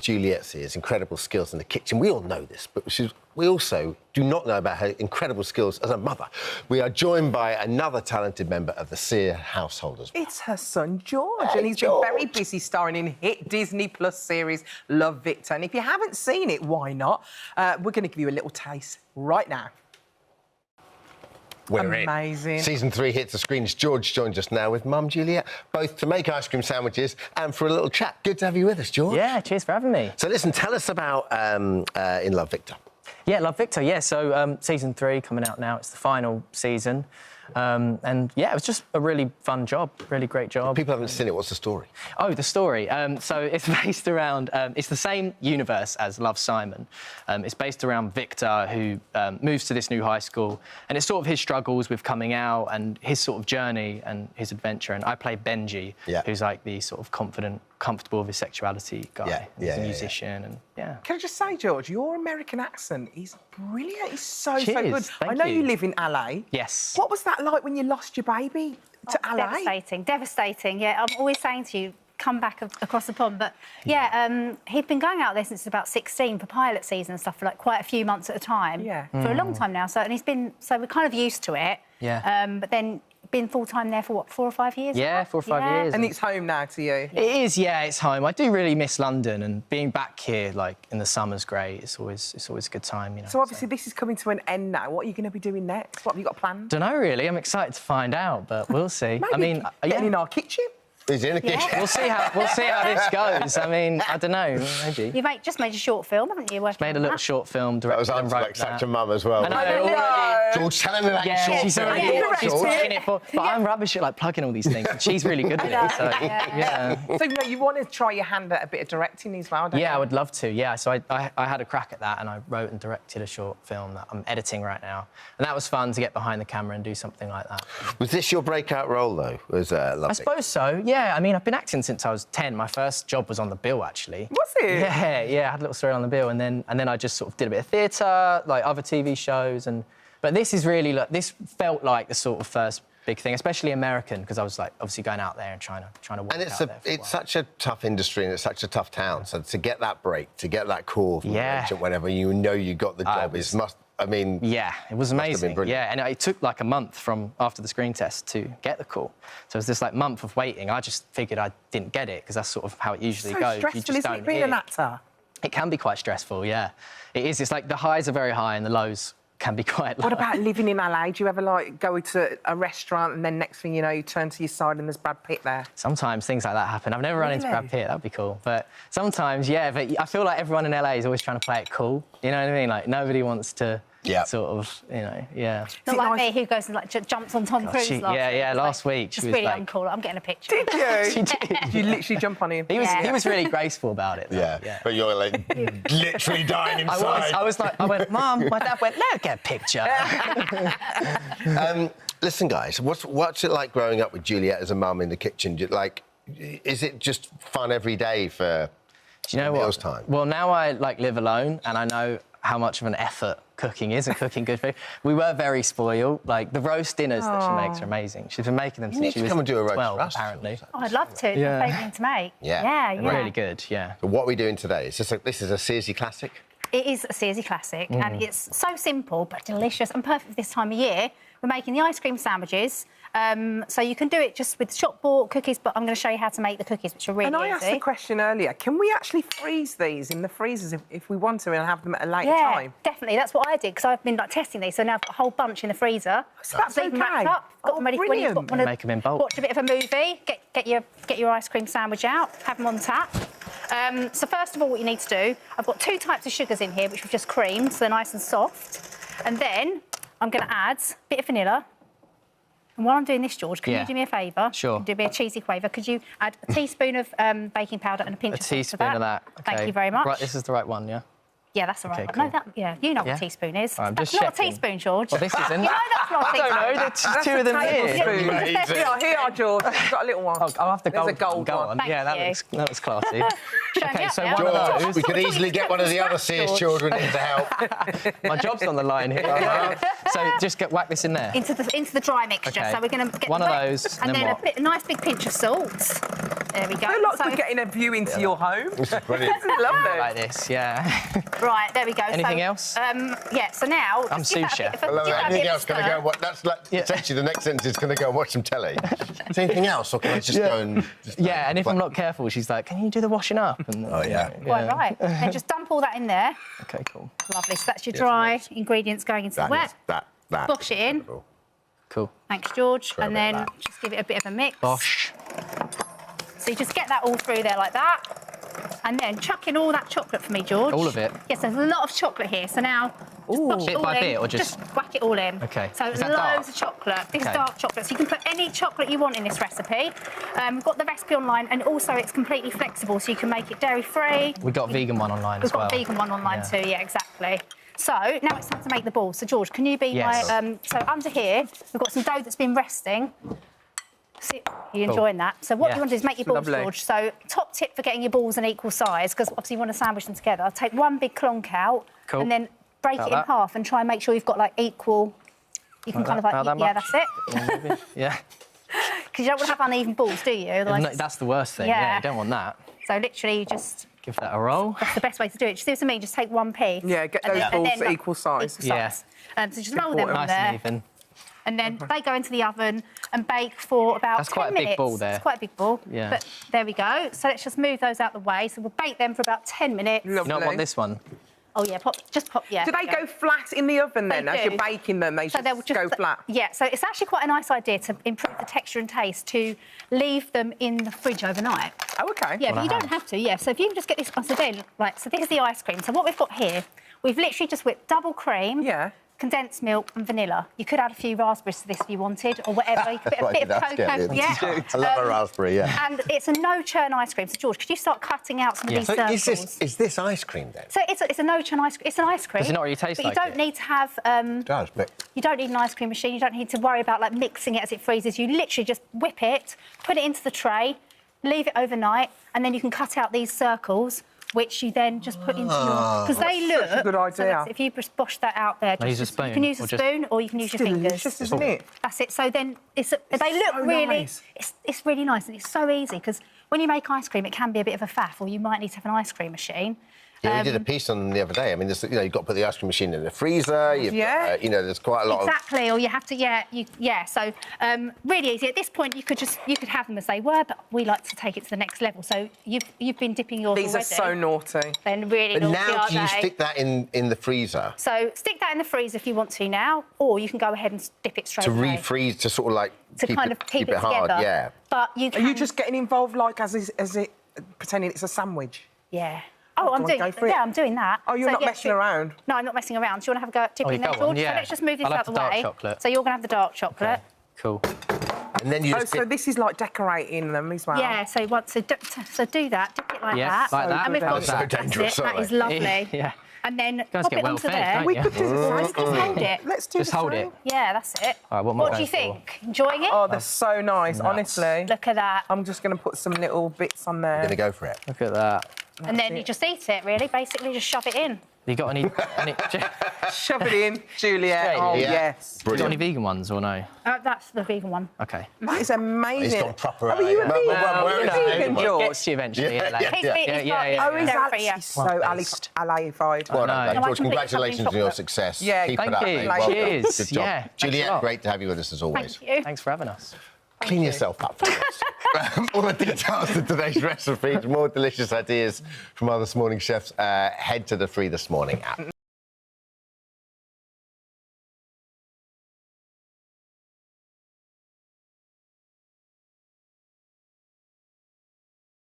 Juliet Sear's incredible skills in the kitchen. We all know this, but we also do not know about her incredible skills as a mother. We are joined by another talented member of the Sear household as well. It's her son, George, Hey, and he's George. been very busy starring in hit Disney Plus series Love, Victor. And if you haven't seen it, why not? We're going to give you a little taste right now. We're Amazing. in. Season 3 hits the screens. George joins us now with Mum Juliet, both to make ice cream sandwiches and for a little chat. Good to have you with us, George. Yeah, cheers for having me. So listen, tell us about In Love, Victor. Yeah, Love, Victor. Yeah, so season 3 coming out now. It's the final season. And, yeah, it was just a really fun job, really great job. People haven't seen it. What's the story? Oh, the story. So it's based around... it's the same universe as Love, Simon. It's based around Victor, who moves to this new high school, and it's sort of his struggles with coming out and his sort of journey and his adventure. And I play Benji, who's, like, the sort of confident, comfortable with his sexuality guy. He's a musician, and, yeah. Can I just say, George, your American accent is brilliant. It's so Cheers, good. thank I know you. you live in LA. Yes. What was that like when you lost your baby to LA? Devastating, devastating. Yeah, I'm always saying to you, come back across the pond. But yeah, he'd been going out there since about 16 for pilot season and stuff for like quite a few months at a time. Yeah. For a long time now. So and he's been we're kind of used to it. Yeah. But then been full time there for what, 4 or 5 years? Yeah, now? 4 or 5 years. And it's home now to you. It is, yeah, it's home. I do really miss London, and being back here, like, in the summer's great. It's always a good time, you know. So obviously this is coming to an end now. What are you going to be doing next? What have you got planned? Don't know, really. I'm excited to find out, but we'll see. Maybe I mean, getting in our kitchen. Is it in the kitchen? we'll see how this goes. I mean, I don't know, maybe. You just made a short film, haven't you? Made a little short film, That was directed and answered wrote like such that. a mum as well. I know, already. George, tell him about your Yeah, short she's film. already she's George. watching it for... But I'm rubbish at, like, plugging all these things. And she's really good at it, so, yeah. So, you know, you want to try your hand at a bit of directing as well, don't you? Yeah, I would love to, yeah. So I had a crack at that, and I wrote and directed a short film that I'm editing right now. And that was fun to get behind the camera and do something like that. Was this your breakout role, though? Was Love, I suppose so, yeah. I mean, I've been acting since I was 10. My first job was on The Bill, actually. Was it? Yeah, I had a little story on The Bill, and then I just sort of did a bit of theatre, like other TV shows, but this is really, like, this felt like the sort of first big thing, especially American, because I was, like, obviously going out there and trying to work And it's out there for a while. such a tough industry and it's such a tough town. So to get that break, to get that call from Yeah. the agent whenever you know you got the job, Yeah, it was been amazing. brilliant. Yeah, and it took like a month from after the screen test to get the call. So it was this like month of waiting. I just figured I didn't get it because that's sort of how it usually So goes. stressful, You just isn't don't it, being hear. an actor? It can be quite stressful, yeah. It is. It's like the highs are very high and the lows can be quite low. What about living in LA? Do you ever, like, go to a restaurant and then next thing you know, you turn to your side and there's Brad Pitt there? Sometimes things like that happen. I've never run into Brad Pitt, that'd be cool. But sometimes, yeah, but I feel like everyone in LA is always trying to play it cool. You know what I mean? Like, nobody wants to sort of, you know, yeah. Not like me, who goes and like jumps on Tom Cruise last week. Last week. It's really uncool. I'm getting a picture. Did you? She did. You literally jump on him. He was really graceful about it, though. Yeah, but you're, like, literally dying inside. I went, Mum, my dad went, let's get a picture. Listen, guys, what's it like growing up with Juliet as a mum in the kitchen? Like, is it just fun every day for meals time? Well, now I, like, live alone and I know how much of an effort cooking is and cooking good food. We were very spoiled. Like, the roast dinners that she makes are amazing. She's been making them since she was come and do a roast 12, for us. apparently. Oh, I'd love to. It's my favourite thing to make. Yeah. Really good, yeah. But what are we doing today? This is a Searsy classic? It is a Searsy classic, and it's so simple but delicious and perfect for this time of year. We're making the ice cream sandwiches. So you can do it just with shop bought cookies, but I'm going to show you how to make the cookies, which are really easy. And I asked the question earlier, can we actually freeze these in the freezers if we want to and have them at a later time? Yeah, definitely. That's what I did, because I've been like testing these, so now I've got a whole bunch in the freezer. So that's Leave them wrapped okay. up, got them ready for when you've got, Make them in bulk. watch a bit of a movie, get your ice cream sandwich out, have them on tap. So first of all, what you need to do, I've got 2 types of sugars in here, which we've just creamed, so they're nice and soft. And then I'm going to add a bit of vanilla. And while I'm doing this, George, can you do me a favour? Sure. Do me a cheesy favour. Could you add a teaspoon of baking powder and a pinch of salt to teaspoon of that. Okay. Thank you very much. Right, this is the right one, yeah? Yeah, that's all right. Okay, No, cool. you know what a teaspoon is. I'm That's just not checking. a teaspoon, George. Well, this isn't. You know that's not a I teaspoon. don't know, there's 2 of them here. Here are, George. You've got a little one. Oh, I'll have the There's gold, a gold go one. on. Thank Yeah, that you. looks classy. Okay, so yeah. one of George, those. we could easily get one of the other Sears children in to help. My job's on the line here. So just whack this in there. Into the dry mixture. Okay. So we're going to get One the of wet, those, and then then what? a nice big pinch of salt. There we go. I feel like we're getting a view into your home. This is brilliant. This is lovely. Like this, yeah. Right, there we go. Anything else? Yeah, so now... I'm just give that a sous bit- chef. I love give it. that a bit Anything of else? Can I stir. go? What? That's like essentially the next sentence is can I go and watch some telly? Is there anything else, or can I just go and? Just Yeah, and if I'm not careful, she's like, "Can you do the washing up?" And, Oh, yeah. Quite right. And just dump all that in there. Okay, cool. Lovely. So that's your dry ingredients going into the wet. That. Bosh it in. Cool. Thanks, George. Grab And a bit then of that. just give it a bit of a mix. Bosh. So you just get that all through there like that. And then chuck in all that chocolate for me, George. All of it? Yes, there's a lot of chocolate here. So now just bosh it Bit all by in. bit or just- whack it all in. Okay. So Is loads that dark? of chocolate. This is Okay. dark chocolate. So you can put any chocolate you want in this recipe. We've got the recipe online, and also it's completely flexible, so you can make it dairy-free. We got a vegan one online We've as well. got a vegan one online too, yeah, exactly. So now it's time to make the balls. So George, can you be Yes. my... so under here, we've got some dough that's been resting. See, you enjoying that? So what Yeah. you want to do is make your balls, Lovely. George. So top tip for getting your balls an equal size, because obviously you want to sandwich them together. Take one big clonk out Cool. and then break About it in that. half and try and make sure you've got like equal... You can Like kind of that? like... About that Yeah, much? that's it. Yeah. Because you don't want to have uneven balls, do you? Otherwise, No, that's the worst thing. Yeah, you don't want that. So literally you just... Give that a roll. That's the best way to do it. Just do what I mean. Just take one piece. Yeah, get and those then- and balls then, to equal size. Yeah. So just roll them on Nice there. and even. And then they go into the oven and bake for about That's 10 quite a big minutes. ball there. It's quite a big ball. Yeah. But there we go. So let's just move those out the way. So we'll bake them for about 10 minutes. Lovely. You not want this one? Oh, yeah, yeah. Do they go flat in the oven then? They As you're do. baking them, they So they'll just go flat? Yeah, so it's actually quite a nice idea to improve the texture and taste to leave them in the fridge overnight. Oh, OK. Yeah, but you don't have. have to, yeah. So if you can just get this, so then, like, so this is the ice cream. So what we've got here, we've literally just whipped double cream. Yeah. Condensed milk and vanilla. You could add a few raspberries to this if you wanted, or whatever. You could put a bit of cocoa. I love a raspberry, yeah. And it's a no-churn ice cream. So, George, could you start cutting out some of these So circles? is this ice cream then? So it's a no-churn ice cream. It's an ice cream. Does it not really taste but like you don't it? need to have... It does, but You don't need an ice cream machine. You don't need to worry about, like, mixing it as it freezes. You literally just whip it, put it into the tray, leave it overnight, and then you can cut out these circles, which you then just put into your... Because they look... such a good idea. So that's- if you just bosh that out there... Can I use a you spoon can use a or just- spoon or you can use your fingers. Delicious, isn't it? That's it. So then they look so really... nice. It's really nice and it's so easy because when you make ice cream, it can be a bit of a faff or you might need to have an ice cream machine. yeah, we did a piece on them the other day. I mean, there's, you've got to put the ice cream machine in the freezer. Yeah. There's quite a lot Exactly, or you have to, So really easy. At this point, you could have them as they were, but we like to take it to the next level. So you've been dipping yours These already. are so naughty. Then really But naughty, now aren't do you they? stick that in the freezer So stick that in the freezer if you want to now, or you can go ahead and dip it straight to away. refreeze to sort of like To kind of keep it hard? together. Yeah. But you Are can... you just getting involved, like, as it pretending it's a sandwich? Yeah. Oh, do I'm you doing... wanna go for it? Yeah, I'm doing that. Oh, you're not yeah, messing sure. around? No, I'm not messing around. Do you want to have a go at dipping go there, on, George? yeah. So let's just move this I'll out have the the dark way. chocolate. So you're going to have the dark chocolate. Cool. And then you Oh, just so this is like decorating them as well? Yeah, so do that, dip it like Yeah, that. like that. And we've got That's so that's dangerous, it, that aren't is they? lovely. Yeah. And then guys pop get it well onto fed, there. don't We you? could do the Just hold it. Let's do Just the hold same. it. Yeah, that's it. All right, what am I What do you going think? Enjoying it? Oh, they're so nice, Nuts. honestly. Look at that. I'm just going to put some little bits on there. going to go for it. Look at that. And then you just eat it, really. Basically, just shove it in. You got any Shove it in, Juliet. Straight Oh, in. Yeah. yes. you got any vegan ones or no? That's the vegan one. Okay. That is amazing. He's gone proper. Oh, are you a vegan? Where is You're he? vegan, It George? gets you eventually. Yeah, like- yeah, He's yeah. he's Yeah, got- yeah, Oh, he's yeah. dairy-free, yeah. actually so Plant-based. alified. Well No. done, No, George. I completely Congratulations on covered in your chocolate. success. Yeah, Keep thank it up, you. mate. Well done. Cheers. Good job. Yeah, thanks a Juliet, lot. great to have you with us as always. Thank you. Thanks for having us. Clean yourself up for us. All the details of today's recipe, more delicious ideas from our This Morning chefs, head to the Free This Morning app.